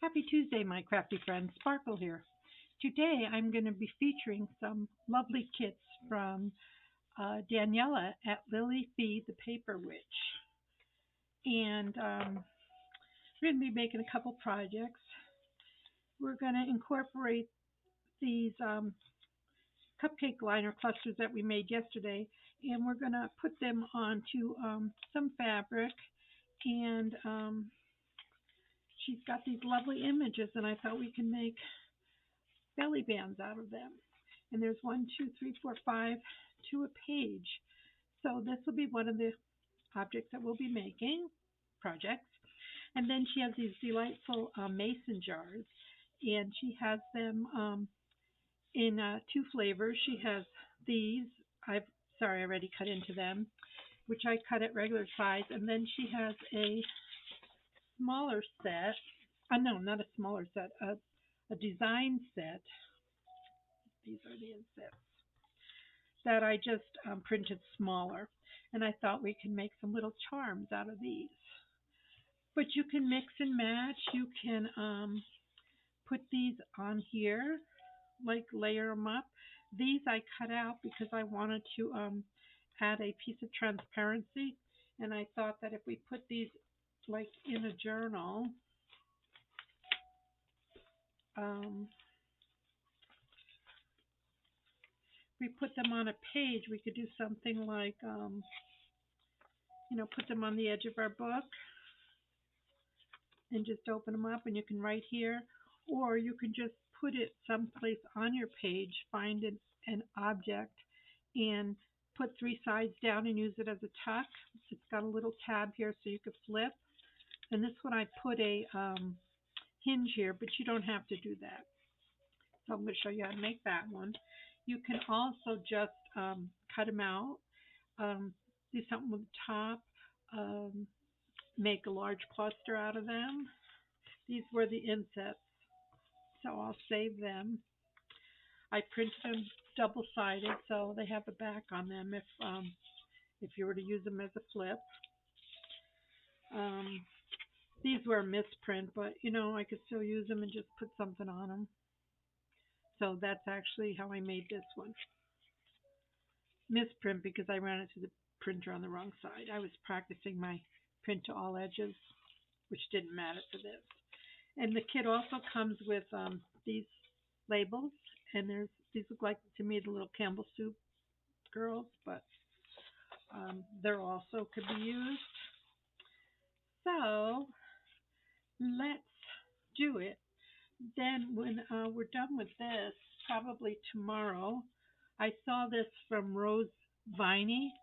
Happy Tuesday, my crafty friends. Sparkle here. Today I'm going to be featuring some lovely kits from Daniela at Lily Fee the Paper Witch. And we're going to be making a couple projects. We're going to incorporate these cupcake liner clusters that we made yesterday, and we're going to put them onto some fabric. And she's got these lovely images, and I thought we can make belly bands out of them. And there's one, two, three, four, five, to a page. So this will be one of the objects that we'll be making, projects. And then she has these delightful mason jars, and she has them in two flavors. She has these. I already cut into them, which I cut at regular size. And then she has a smaller set. No, not a smaller set. A design set. These are the insets that I just printed smaller. And I thought we can make some little charms out of these. But you can mix and match. You can put these on here, like layer them up. These I cut out because I wanted to add a piece of transparency. And I thought that if we put these like in a journal, we put them on a page, we could do something like, put them on the edge of our book and just open them up, and you can write here, or you can just put it someplace on your page, find an object, and put three sides down and use it as a tuck. It's got a little tab here so you could flip. And this one I put a hinge here, but you don't have to do that. So I'm going to show you how to make that one. You can also just cut them out, do something with the top, make a large cluster out of them. These were the insets, so I'll save them. I printed them double-sided, so they have a back on them if you were to use them as a flip. These were a misprint, but I could still use them and just put something on them. So that's actually how I made this one. Misprint because I ran it through the printer on the wrong side. I was practicing my print to all edges, which didn't matter for this. And the kit also comes with these labels, and these look like to me the little Campbell soup girls, but they're also could be used. So let's do it. Then when we're done with this, probably tomorrow, I saw this from Rose Viney,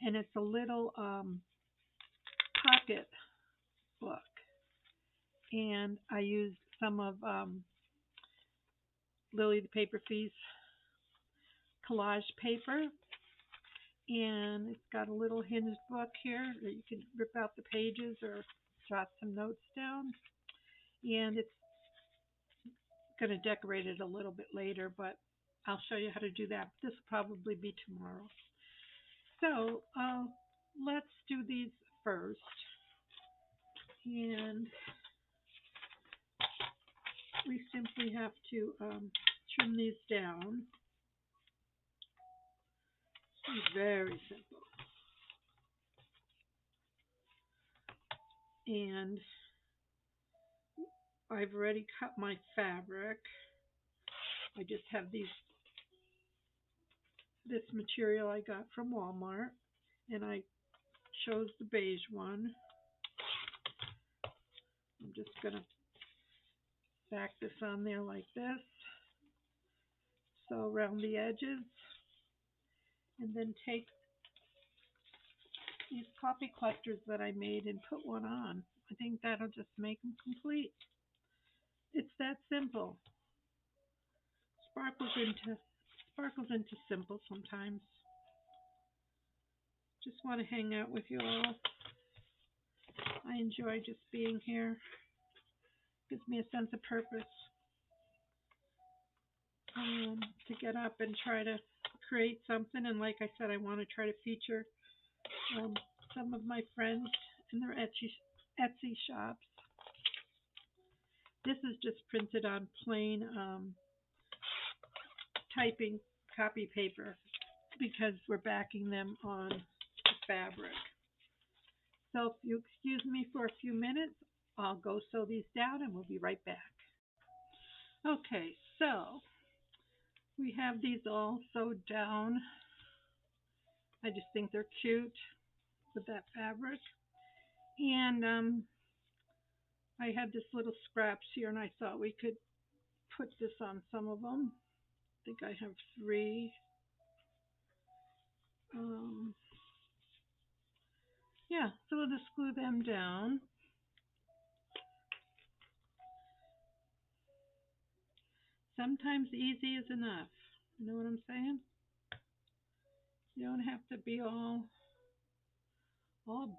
and it's a little pocket book. And I used some of Lily the Paper Fee's collage paper. And it's got a little hinged book here that you can rip out the pages or jot some notes down. And it's going to decorate it a little bit later, but I'll show you how to do that. This will probably be tomorrow. So let's do these first. And we simply have to trim these down. It's very simple. And I've already cut my fabric. I just have this material I got from Walmart, and I chose the beige one. I'm just going to back this on there like this. So around the edges, and then take these coffee clusters that I made and put one on. I think that'll just make them complete. It's that simple. Sparkles into simple sometimes. Just want to hang out with you all. I enjoy just being here. Gives me a sense of purpose to get up and try to create something. And like I said, I want to try to feature some of my friends in their Etsy shops. This is just printed on plain typing copy paper because we're backing them on the fabric. So if you excuse me for a few minutes, I'll go sew these down and we'll be right back. Okay, so we have these all sewed down. I just think they're cute with that fabric. And I had this little scraps here and I thought we could put this on some of them. I think I have 3. Yeah, so we'll just glue them down. Sometimes easy is enough. You know what I'm saying? You don't have to be all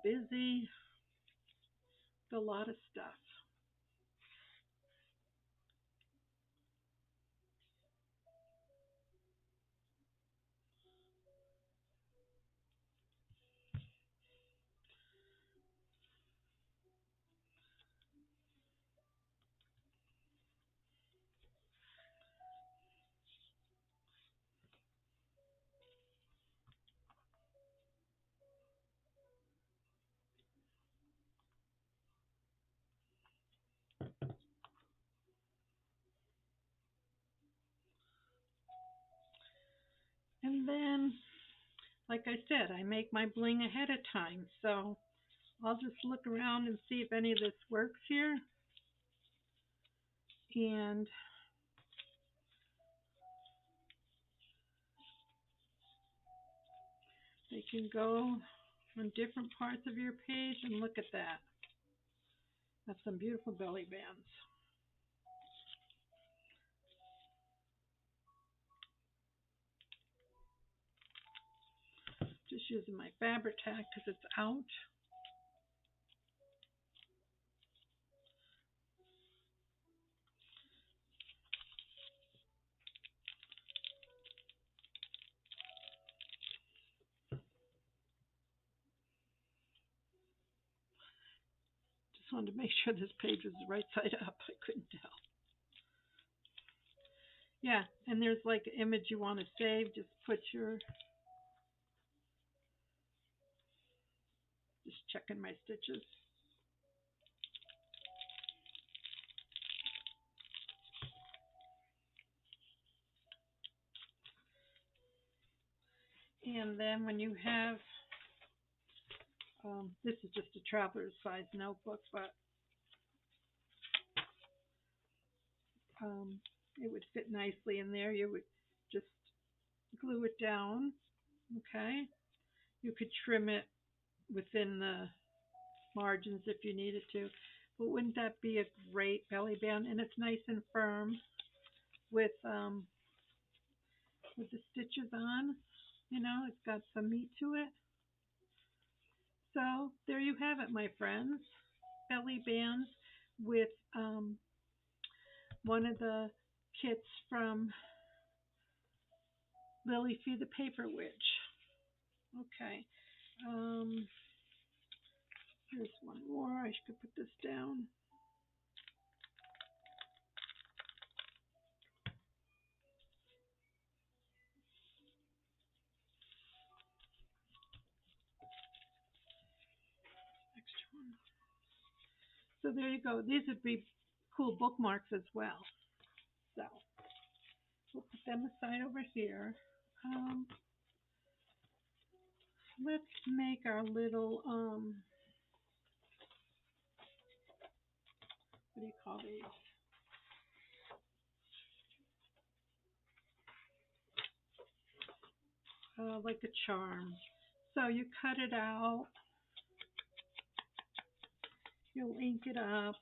busy with a lot of stuff. And then, like I said, I make my bling ahead of time. So I'll just look around and see if any of this works here. And they can go on different parts of your page, and look at that. That's some beautiful belly bands. Just using my fabric tack because it's out. Just wanted to make sure this page was right side up. I couldn't tell. Yeah, and there's like an image you want to save. Just put your, just checking my stitches. And then when you have, this is just a traveler's size notebook, but it would fit nicely in there. You would just glue it down, okay? You could trim it within the margins if you needed to, but wouldn't that be a great belly band? And it's nice and firm with the stitches on. You know, it's got some meat to it. So there you have it, my friends. Belly bands with one of the kits from Lily Fee the Paper Witch. Okay. Here's one more. I should put this down. Extra one. So there you go. These would be cool bookmarks as well. So we'll put them aside over here. Let's make our little what do you call these? Like a charm. So you cut it out. You'll ink it up.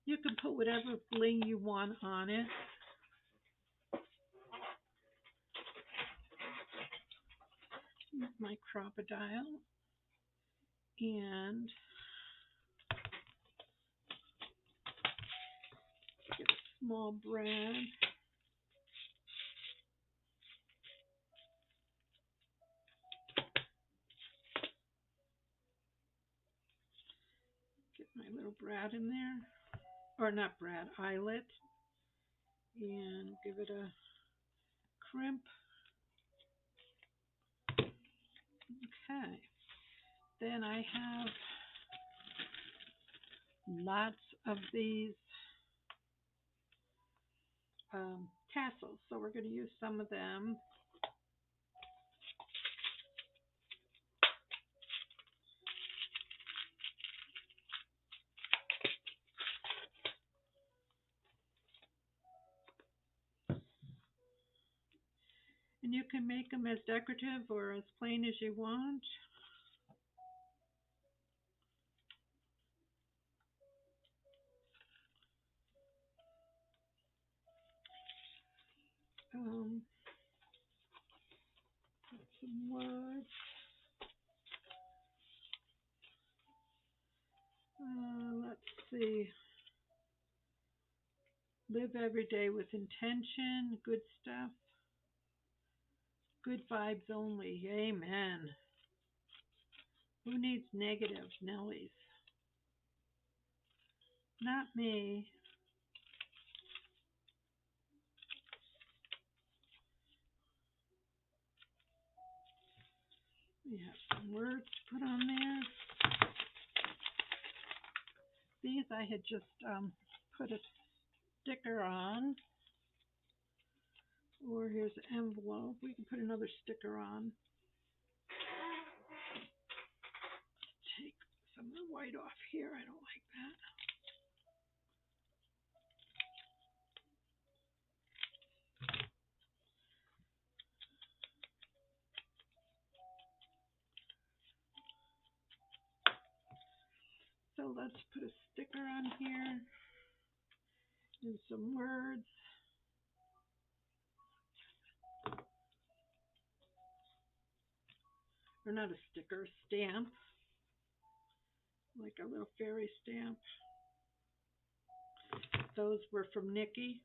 You can put whatever bling you want on it. Here's my crocodile. And get a small brad. my little brad in there, or not brad, eyelet, and give it a crimp. Okay. Then I have lots of these tassels, so we're going to use some of them. And you can make them as decorative or as plain as you want. Some words. Let's see. Live every day with intention. Good stuff. Good vibes only. Amen. Who needs negative Nellies? Not me. We have some words to put on there. These I had just put a sticker on. Or here's an envelope. We can put another sticker on. Take some of the white off here. I don't like that. So let's put a sticker on here and some words. Or not a sticker, stamp. Like a little fairy stamp. Those were from Nikki.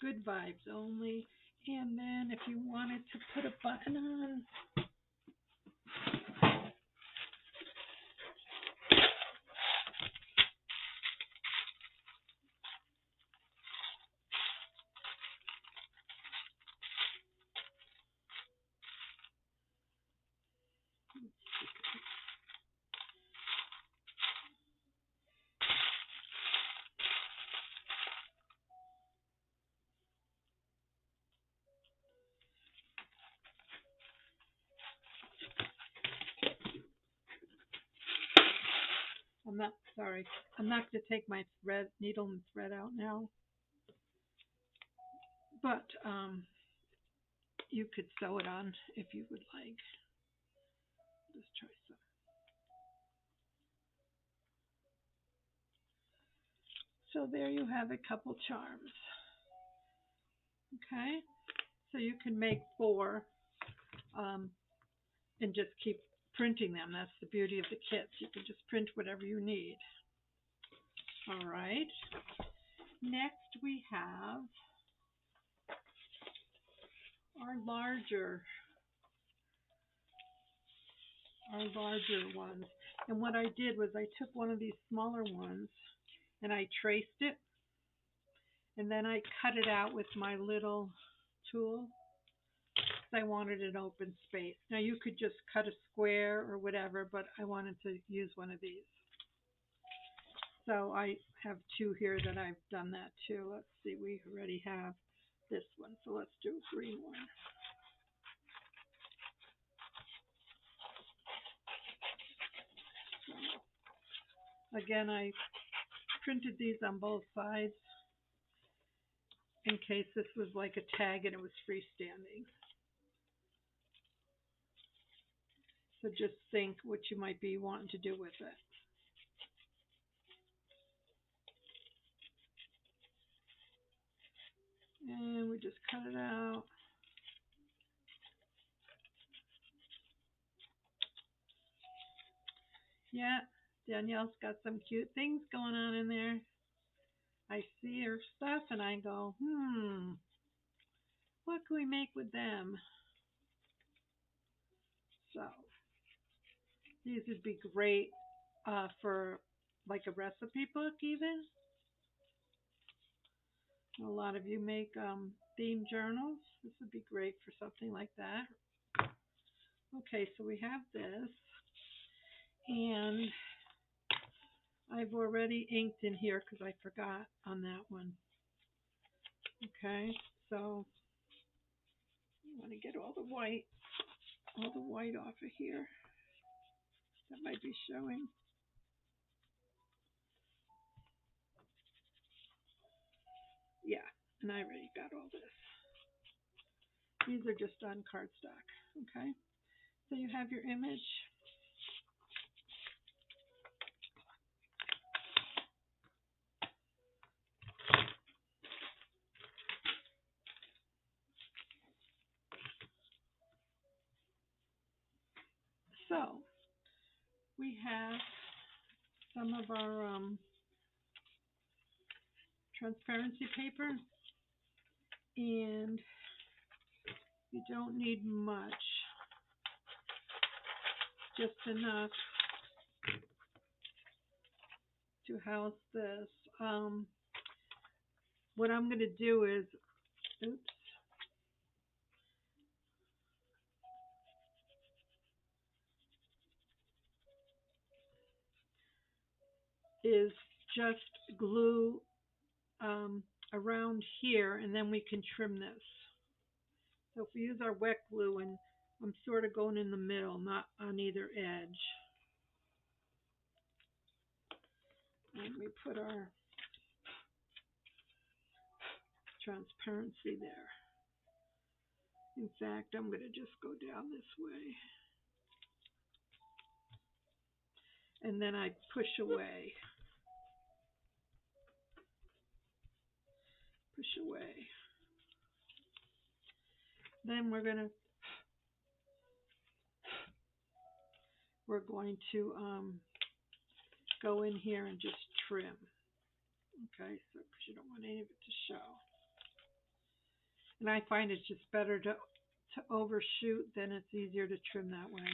Good vibes only. And then if you wanted to put a button on, I'm not going to take my needle and thread out now. But you could sew it on if you would like. Just try some. So there you have a couple charms. Okay, so you can make 4 and just keep printing them. That's the beauty of the kits. You can just print whatever you need. All right. Next we have our larger ones. And what I did was I took one of these smaller ones and I traced it. And then I cut it out with my little tool. I wanted an open space. Now you could just cut a square or whatever, but I wanted to use one of these. So I have 2 here that I've done that too. Let's see, we already have this one. So let's do a green one. So, again, I printed these on both sides in case this was like a tag and it was freestanding. So just think what you might be wanting to do with it. And we just cut it out. Yeah, Danielle's got some cute things going on in there. I see her stuff and I go, what can we make with them? So these would be great for like a recipe book even. A lot of you make theme journals. This would be great for something like that. Okay, so we have this, and I've already inked in here because I forgot on that one. Okay, so I want to get all the white off of here. That might be showing. Yeah, and I already got all this. These are just on cardstock. Okay, so you have your image. So we have some of our transparency paper, and you don't need much, just enough to house this. What I'm going to do is, oops, is just glue around here, and then we can trim this. So if we use our wet glue, and I'm sort of going in the middle, not on either edge. And we put our transparency there. In fact, I'm going to just go down this way. And then I push away. Push away. Then we're going to go in here and just trim. Okay, so because you don't want any of it to show. And I find it's just better to overshoot, then it's easier to trim that way.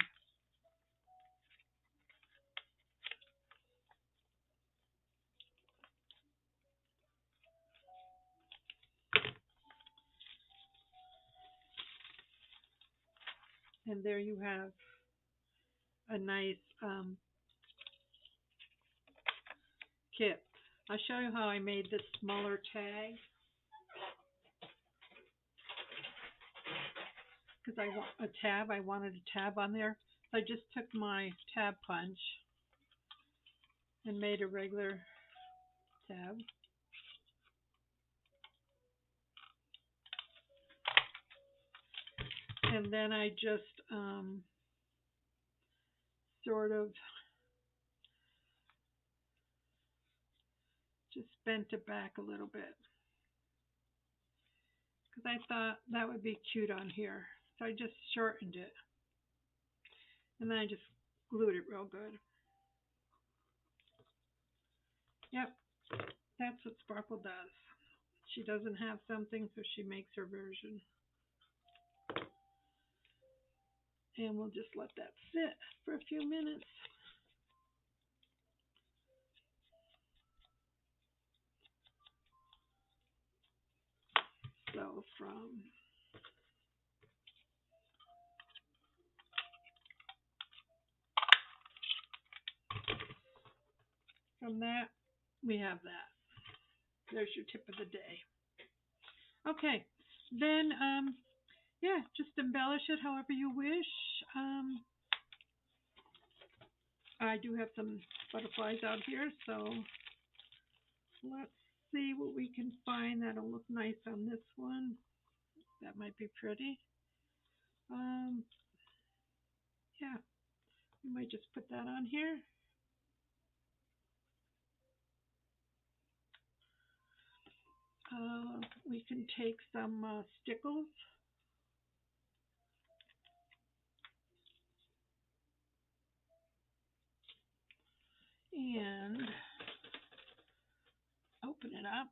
And there you have a nice kit. I'll show you how I made this smaller tag. Because I want a tab, I wanted a tab on there. So I just took my tab punch and made a regular tab. And then I just sort of just bent it back a little bit. Because I thought that would be cute on here. So I just shortened it. And then I just glued it real good. Yep, that's what Sparkle does. She doesn't have something, so she makes her version. And we'll just let that sit for a few minutes. So from that, we have that. There's your tip of the day. Okay, then, yeah, just embellish it however you wish. I do have some butterflies out here, so let's see what we can find that'll look nice on this one. That might be pretty. Yeah, we might just put that on here. We can take some stickles. And open it up.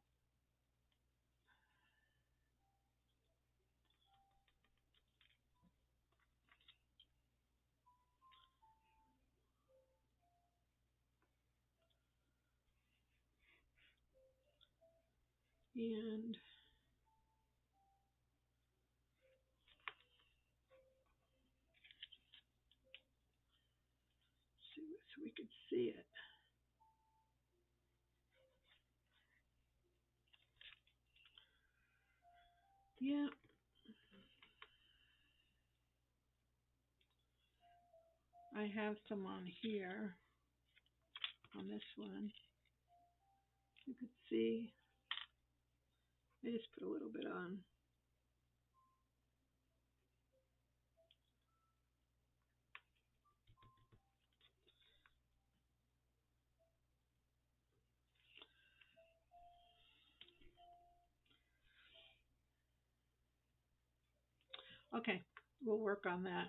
And so we could see it. Yeah. I have some on here, on this one. You could see, I just put a little bit on. Okay, we'll work on that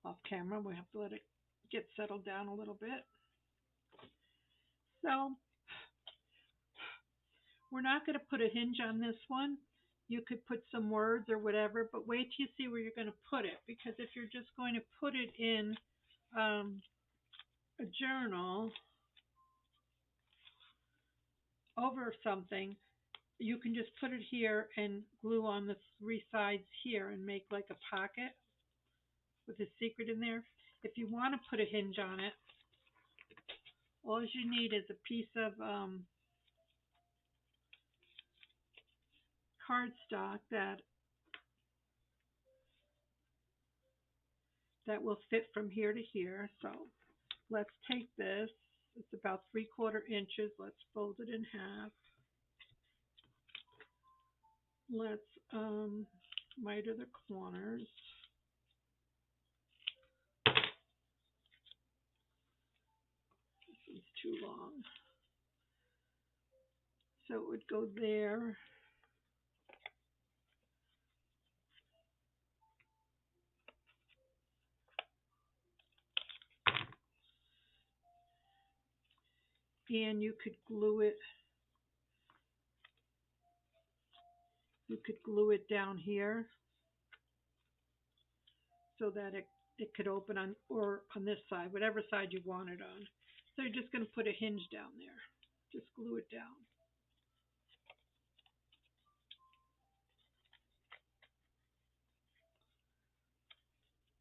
off camera. We have to let it get settled down a little bit. So we're not going to put a hinge on this one. You could put some words or whatever, but wait till you see where you're going to put it, because if you're just going to put it in a journal over something, you can just put it here and glue on the three sides here and make like a pocket with a secret in there. If you want to put a hinge on it, all you need is a piece of cardstock that will fit from here to here. So let's take this. It's about 3/4 inches. Let's fold it in half. Let's miter the corners. This is too long. So it would go there. And you could glue it. You could glue it down here so that it could open on, or on this side, whatever side you want it on. So you're just going to put a hinge down there. Just glue it down.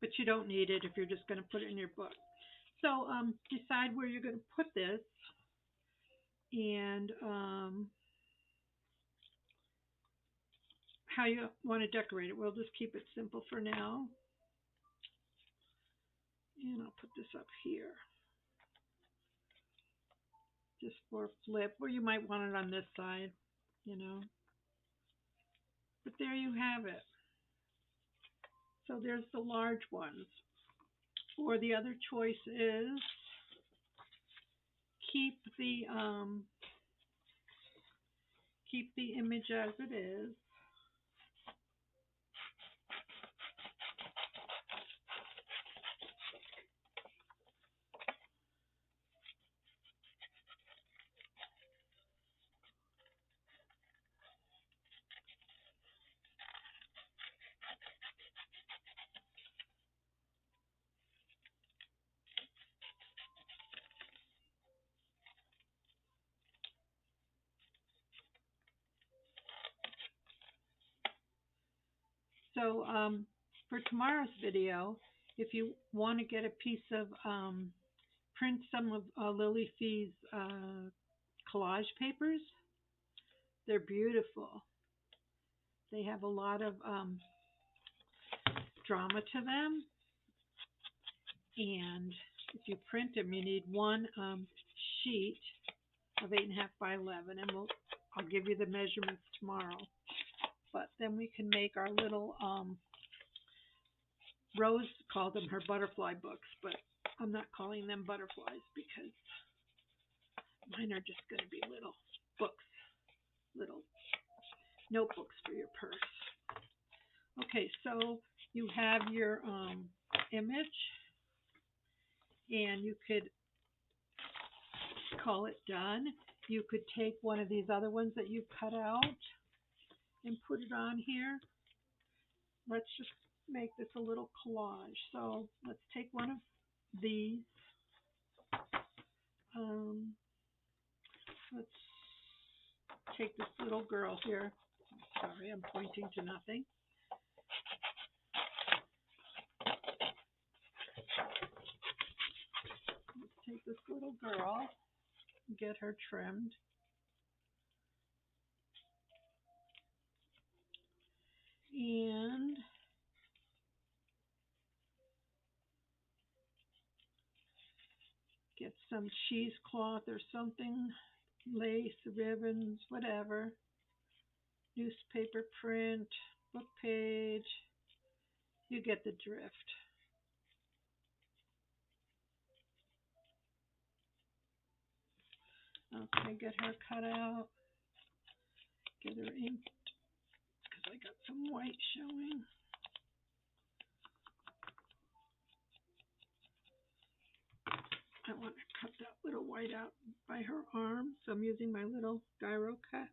But you don't need it if you're just going to put it in your book. So decide where you're going to put this, and how you want to decorate it. We'll just keep it simple for now. And I'll put this up here, just for a flip, or you might want it on this side, you know. But there you have it. So there's the large ones. Or the other choice is keep the image as it is. So for tomorrow's video, if you want to get a piece of, print some of Lily Fee's collage papers, they're beautiful. They have a lot of drama to them. And if you print them, you need one sheet of 8.5 by 11, and I'll give you the measurements tomorrow. But then we can make our little Rose called them her butterfly books, but I'm not calling them butterflies because mine are just going to be little books, little notebooks for your purse. Okay, so you have your image, and you could call it done. You could take one of these other ones that you cut out and put it on here. Let's just make this a little collage. So let's take one of these. Let's take this little girl here. Sorry, I'm pointing to nothing. Let's take this little girl and get her trimmed. And get some cheesecloth or something, lace, ribbons, whatever, newspaper print, book page. You get the drift. Okay, get her cut out, get her inked, because I got some white showing. I want to cut that little white out by her arm, so I'm using my little gyro cut.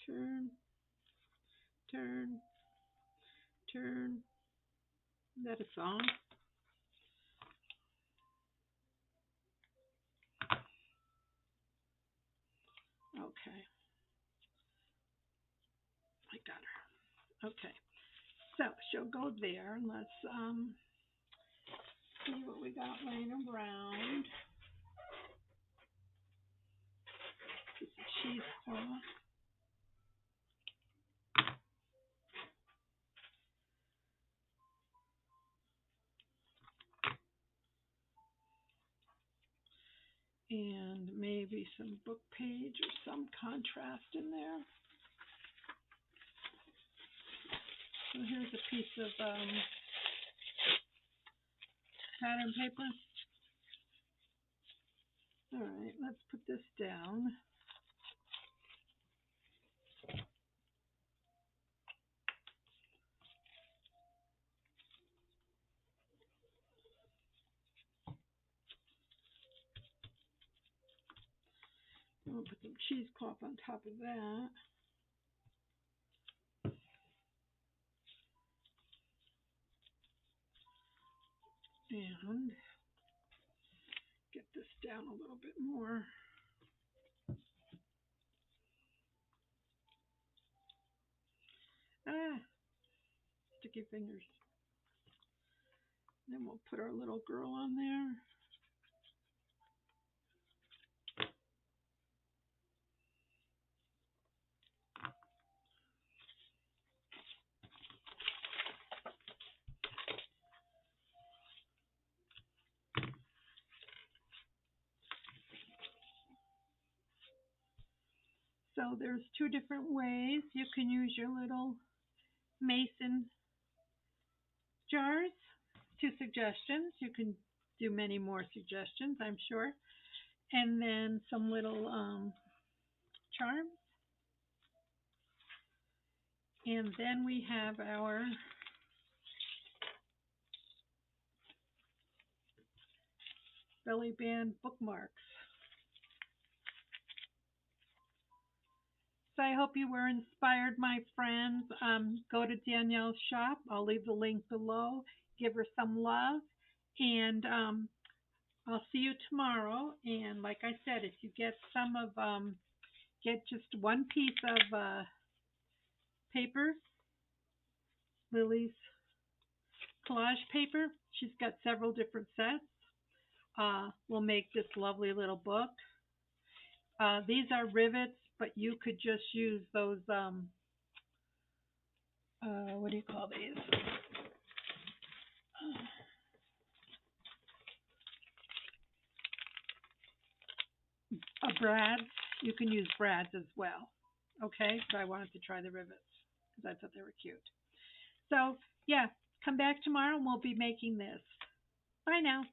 Turn, turn, turn. Is that a song? Okay. I got her. Okay. So she'll go there, and let's see what we got laying around. Piece of cheesecloth. And maybe some book page or some contrast in there. So here's a piece of pattern paper. All right, let's put this down. And we'll put some cheesecloth on top of that. And get this down a little bit more. Sticky fingers. Then we'll put our little girl on there. So there's two different ways you can use your little mason jars. Two suggestions. You can do many more suggestions, I'm sure. And then some little charms. And then we have our belly band bookmarks. So I hope you were inspired, my friends. Go to Danielle's shop. I'll leave the link below. Give her some love. And I'll see you tomorrow. And like I said, if you get some of, get just one piece of paper, Lily's collage paper. She's got several different sets. We'll make this lovely little book. These are rivets, but you could just use those, what do you call these? Brads. You can use brads as well. Okay, but I wanted to try the rivets because I thought they were cute. So, yeah, come back tomorrow and we'll be making this. Bye now.